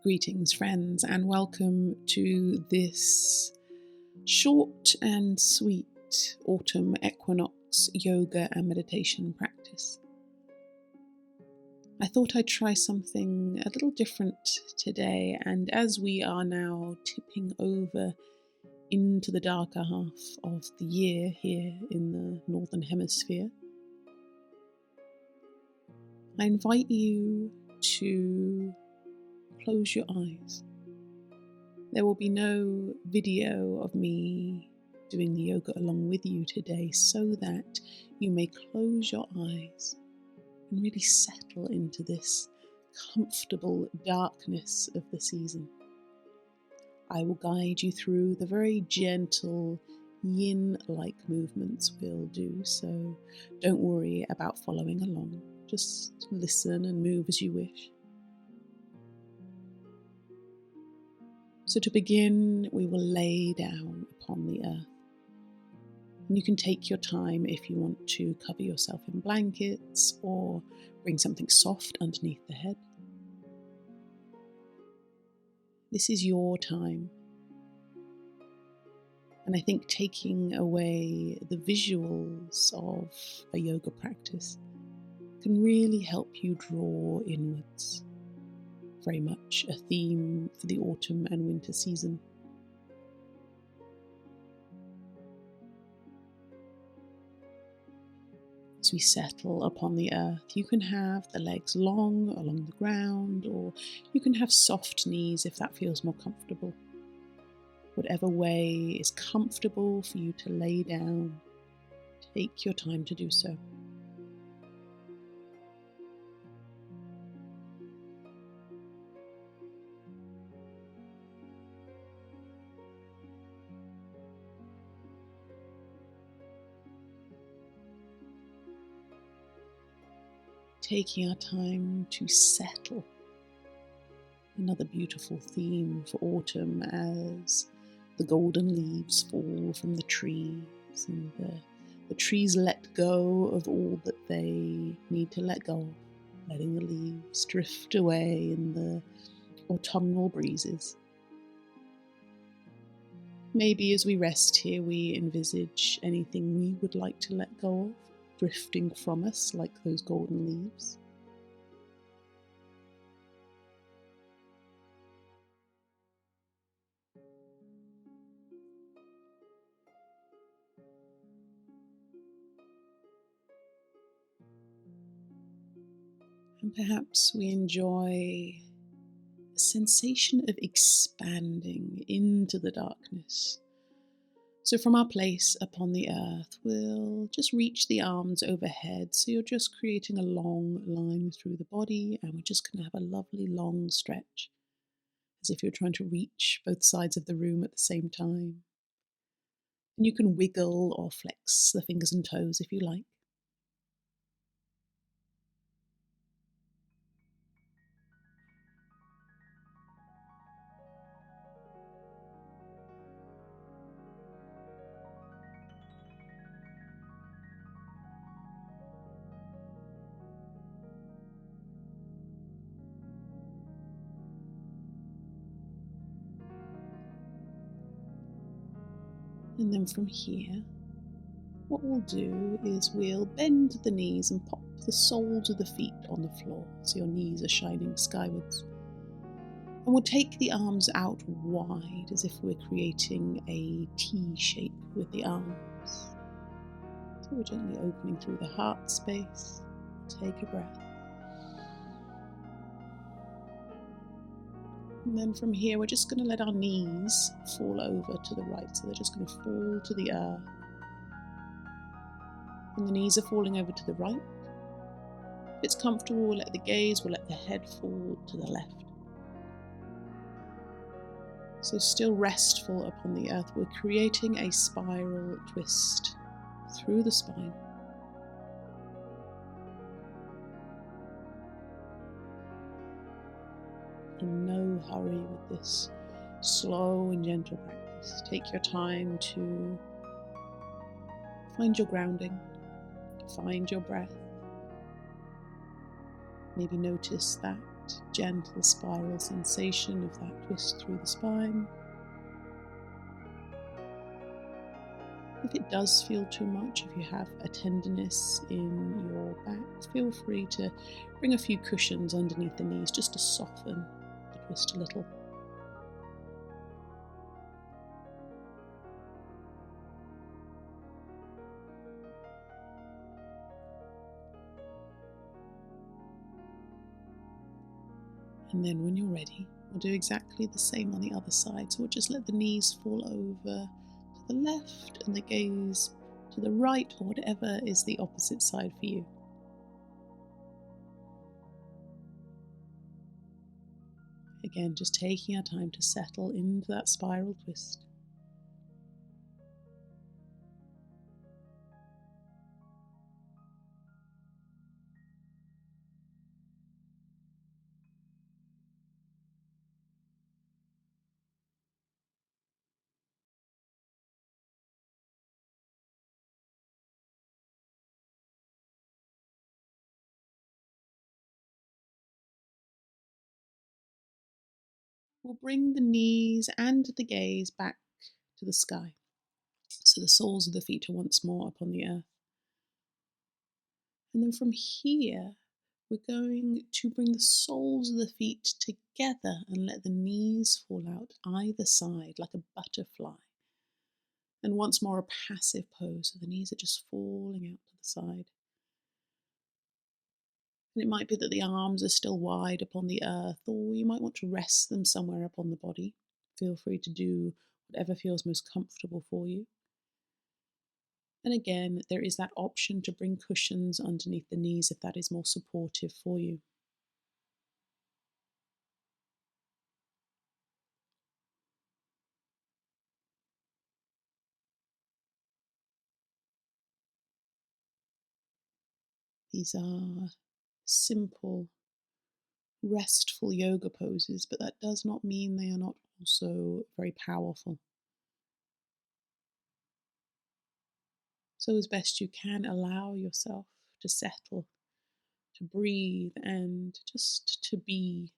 Greetings, friends, and welcome to this short and sweet autumn equinox yoga and meditation practice. I thought I'd try something a little different today, and as we are now tipping over into the darker half of the year here in the Northern Hemisphere, I invite you to close your eyes. There will be no video of me doing the yoga along with you today, so that you may close your eyes and really settle into this comfortable darkness of the season. I will guide you through the very gentle yin-like movements we'll do, so don't worry about following along. Just listen and move as you wish. So to begin, we will lay down upon the earth. And you can take your time if you want to cover yourself in blankets or bring something soft underneath the head. This is your time. And I think taking away the visuals of a yoga practice can really help you draw inwards. Very much a theme for the autumn and winter season. As we settle upon the earth, you can have the legs long along the ground, or you can have soft knees if that feels more comfortable. Whatever way is comfortable for you to lay down, take your time to do so. Taking our time to settle. Another beautiful theme for autumn as the golden leaves fall from the trees and the trees let go of all that they need to let go of, letting the leaves drift away in the autumnal breezes. Maybe as we rest here, we envisage anything we would like to let go of, drifting from us like those golden leaves. And perhaps we enjoy a sensation of expanding into the darkness. So from our place upon the earth, we'll just reach the arms overhead. So you're just creating a long line through the body, and we're just going to have a lovely long stretch, as if you're trying to reach both sides of the room at the same time. And you can wiggle or flex the fingers and toes if you like. And then from here, what we'll do is we'll bend the knees and pop the soles of the feet on the floor so your knees are shining skywards. And we'll take the arms out wide as if we're creating a T shape with the arms. So we're gently opening through the heart space. Take a breath. And then from here, we're just going to let our knees fall over to the right. So they're just going to fall to the earth. And the knees are falling over to the right. If it's comfortable, we'll let the gaze, we'll let the head fall to the left. So still restful upon the earth, we're creating a spiral twist through the spine. In no hurry with this slow and gentle practice. Take your time to find your grounding, find your breath. Maybe notice that gentle spiral sensation of that twist through the spine. If it does feel too much, if you have a tenderness in your back, feel free to bring a few cushions underneath the knees just to soften the twist a little. And then when you're ready, we'll do exactly the same on the other side. So we'll just let the knees fall over to the left and the gaze to the right, or whatever is the opposite side for you. Again, just taking our time to settle into that spiral twist. We'll bring the knees and the gaze back to the sky. So the soles of the feet are once more upon the earth. And then from here, we're going to bring the soles of the feet together and let the knees fall out either side like a butterfly. And once more, a passive pose, so the knees are just falling out to the side. And it might be that the arms are still wide upon the earth, or you might want to rest them somewhere upon the body. Feel free to do whatever feels most comfortable for you. And again, there is that option to bring cushions underneath the knees if that is more supportive for you. These are simple, restful yoga poses, but that does not mean they are not also very powerful. So, as best you can, allow yourself to settle, to breathe, and just to be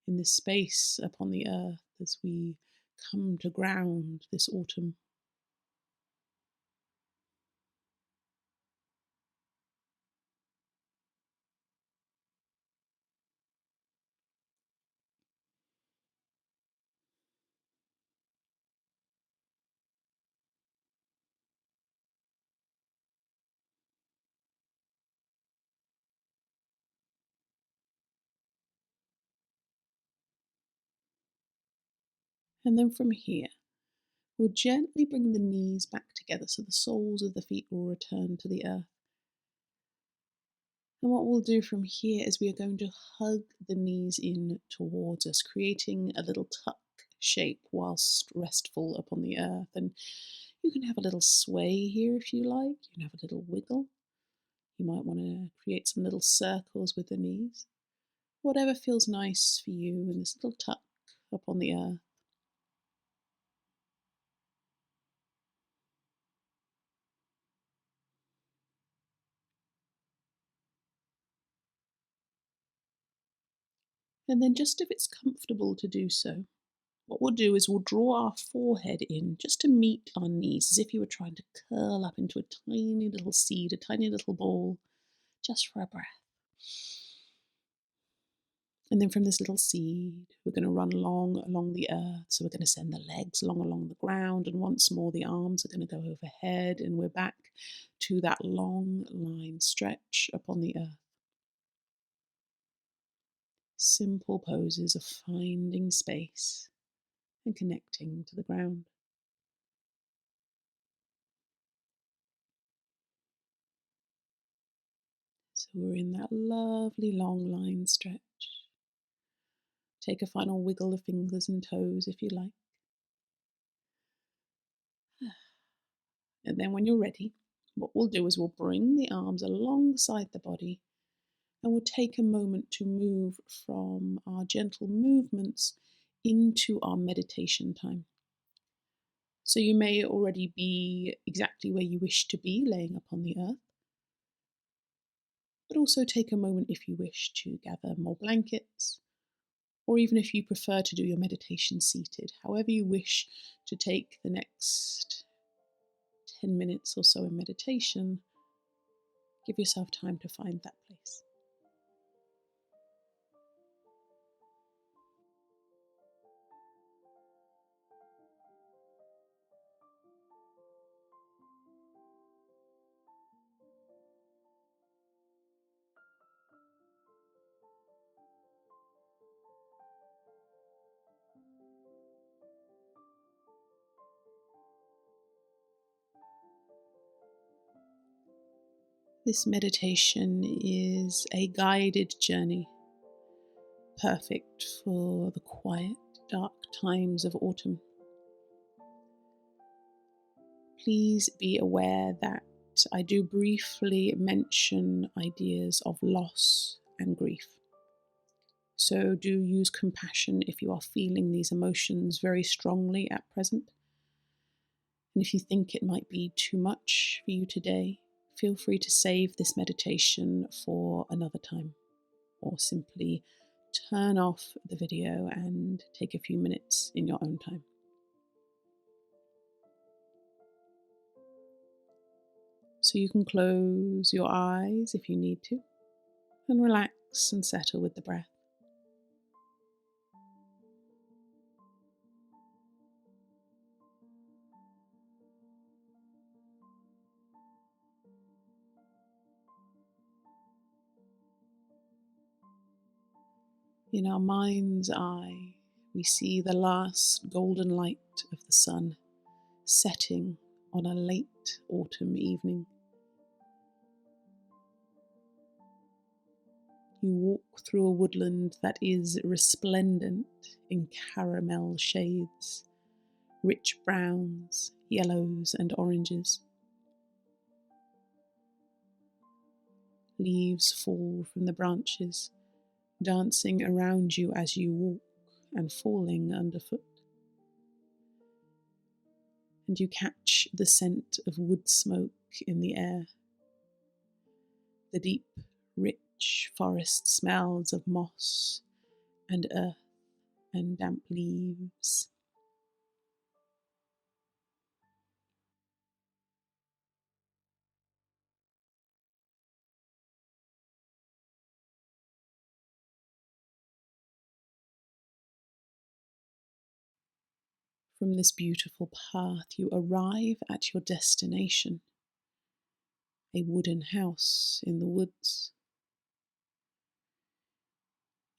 in this space upon the earth as we come to ground this autumn. And then from here, we'll gently bring the knees back together so the soles of the feet will return to the earth. And what we'll do from here is we are going to hug the knees in towards us, creating a little tuck shape whilst restful upon the earth. And you can have a little sway here if you like. You can have a little wiggle. You might want to create some little circles with the knees. Whatever feels nice for you in this little tuck upon the earth. And then just if it's comfortable to do so, what we'll do is we'll draw our forehead in just to meet our knees, as if you were trying to curl up into a tiny little seed, a tiny little ball, just for a breath. And then from this little seed, we're going to run long along the earth. So we're going to send the legs long along the ground. And once more, the arms are going to go overhead. And we're back to that long line stretch upon the earth. Simple poses of finding space and connecting to the ground. So we're in that lovely long line stretch. Take a final wiggle of fingers and toes if you like. And then when you're ready, what we'll do is we'll bring the arms alongside the body and we'll take a moment to move from our gentle movements into our meditation time. So you may already be exactly where you wish to be, laying upon the earth. But also take a moment if you wish to gather more blankets or even if you prefer to do your meditation seated, however you wish to take the next 10 minutes or so in meditation, give yourself time to find that place. This meditation is a guided journey, perfect for the quiet, dark times of autumn. Please be aware that I do briefly mention ideas of loss and grief. So do use compassion if you are feeling these emotions very strongly at present. And if you think it might be too much for you today, feel free to save this meditation for another time, or simply turn off the video and take a few minutes in your own time. So you can close your eyes if you need to, and relax and settle with the breath. In our mind's eye, we see the last golden light of the sun setting on a late autumn evening. You walk through a woodland that is resplendent in caramel shades, rich browns, yellows, and oranges. Leaves fall from the branches, dancing around you as you walk and falling underfoot. And you catch the scent of wood smoke in the air, the deep, rich forest smells of moss and earth and damp leaves. From this beautiful path, you arrive at your destination, a wooden house in the woods.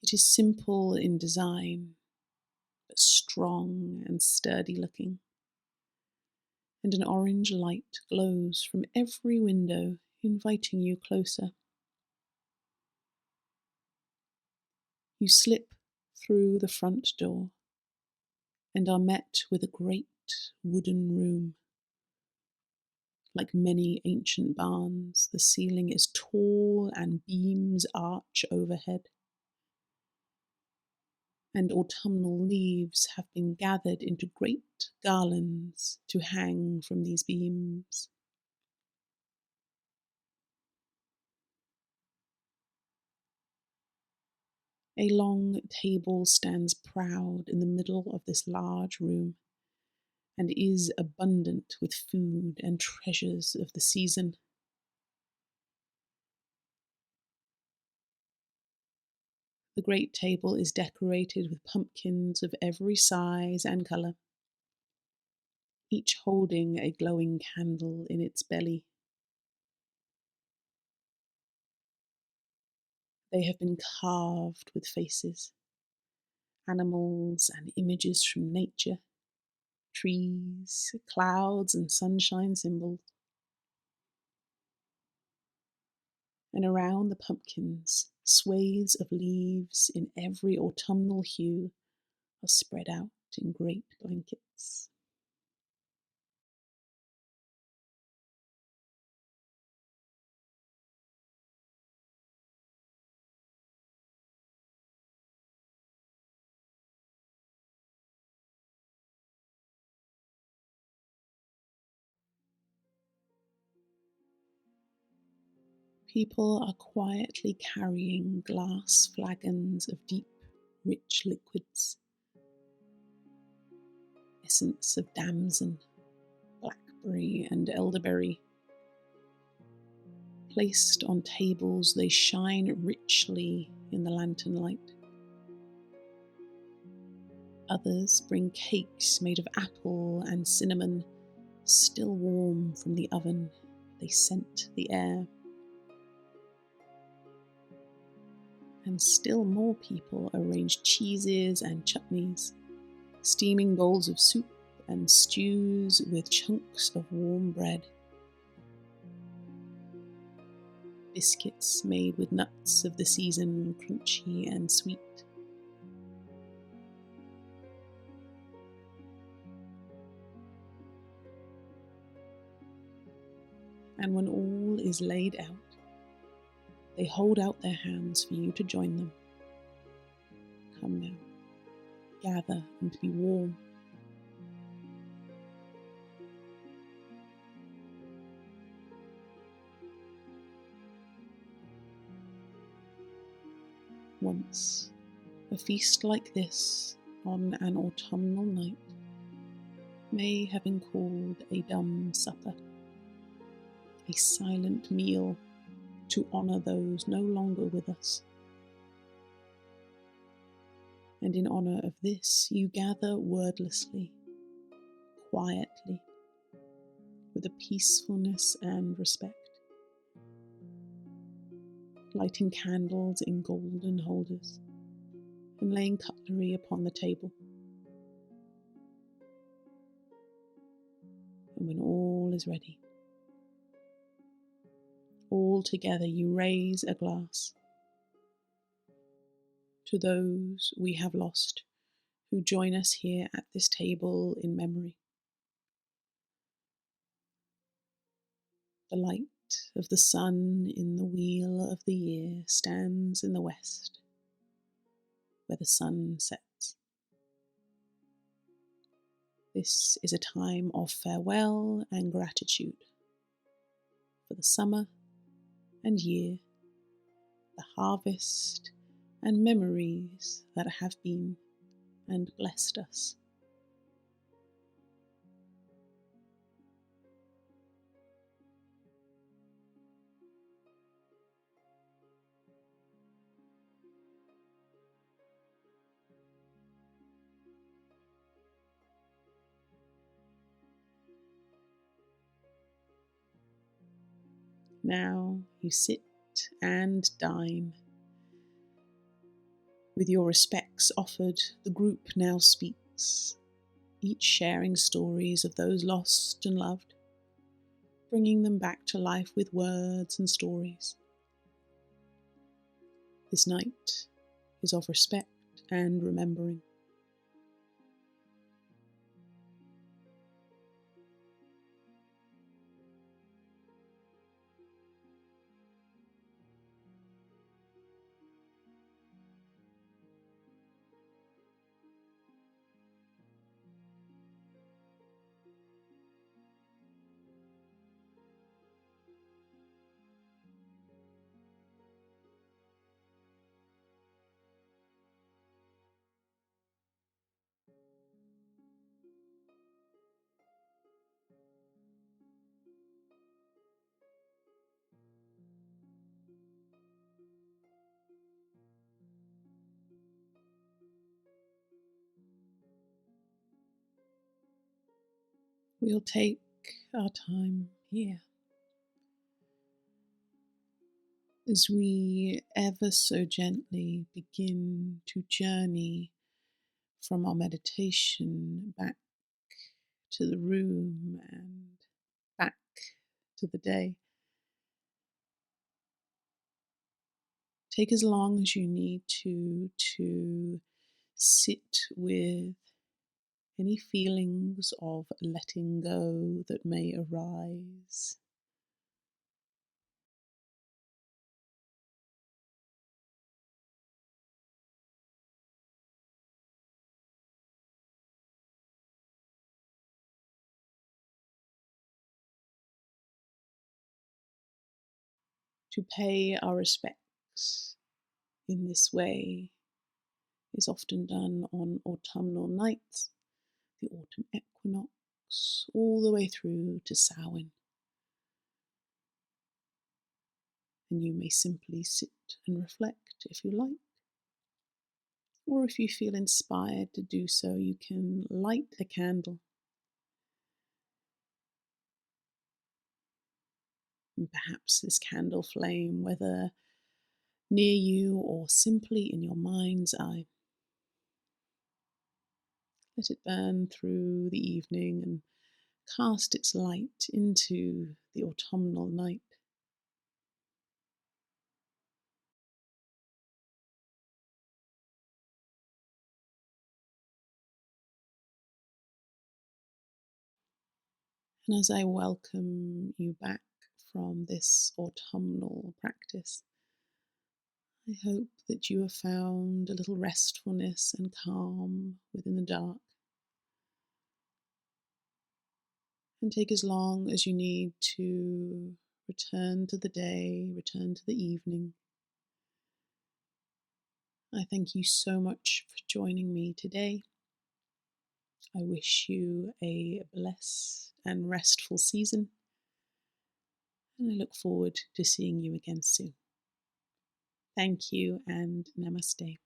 It is simple in design, but strong and sturdy looking, and an orange light glows from every window, inviting you closer. You slip through the front door and are met with a great wooden room. Like many ancient barns, the ceiling is tall and beams arch overhead. And autumnal leaves have been gathered into great garlands to hang from these beams. A long table stands proud in the middle of this large room, and is abundant with food and treasures of the season. The great table is decorated with pumpkins of every size and colour, each holding a glowing candle in its belly. They have been carved with faces, animals and images from nature, trees, clouds and sunshine symbols. And around the pumpkins, swathes of leaves in every autumnal hue are spread out in great blankets. People are quietly carrying glass flagons of deep rich liquids, essence of damson, blackberry and elderberry. Placed on tables, they shine richly in the lantern light. Others bring cakes made of apple and cinnamon, still warm from the oven. They scent the air. And still more people arrange cheeses and chutneys, steaming bowls of soup and stews with chunks of warm bread. Biscuits made with nuts of the season, crunchy and sweet. And when all is laid out, they hold out their hands for you to join them. Come now, gather and be warm. Once, a feast like this on an autumnal night may have been called a dumb supper, a silent meal to honour those no longer with us. And in honour of this, you gather wordlessly, quietly, with a peacefulness and respect, lighting candles in golden holders and laying cutlery upon the table. And when all is ready, all together you raise a glass to those we have lost who join us here at this table in memory. The light of the sun in the wheel of the year stands in the west, where the sun sets. This is a time of farewell and gratitude for the summer and year, the harvest and memories that have been and blessed us. Now you sit and dine. With your respects offered, the group now speaks, each sharing stories of those lost and loved, bringing them back to life with words and stories. This night is of respect and remembering. We'll take our time here as we ever so gently begin to journey from our meditation back to the room and back to the day. Take as long as you need to sit with any feelings of letting go that may arise. To pay our respects in this way is often done on autumnal nights, the autumn equinox, all the way through to Samhain. And you may simply sit and reflect if you like. Or if you feel inspired to do so, you can light a candle. And perhaps this candle flame, whether near you or simply in your mind's eye, let it burn through the evening and cast its light into the autumnal night. And as I welcome you back from this autumnal practice, I hope that you have found a little restfulness and calm within the dark. And take as long as you need to return to the day, return to the evening. I thank you so much for joining me today. I wish you a blessed and restful season, and I look forward to seeing you again soon. Thank you and namaste.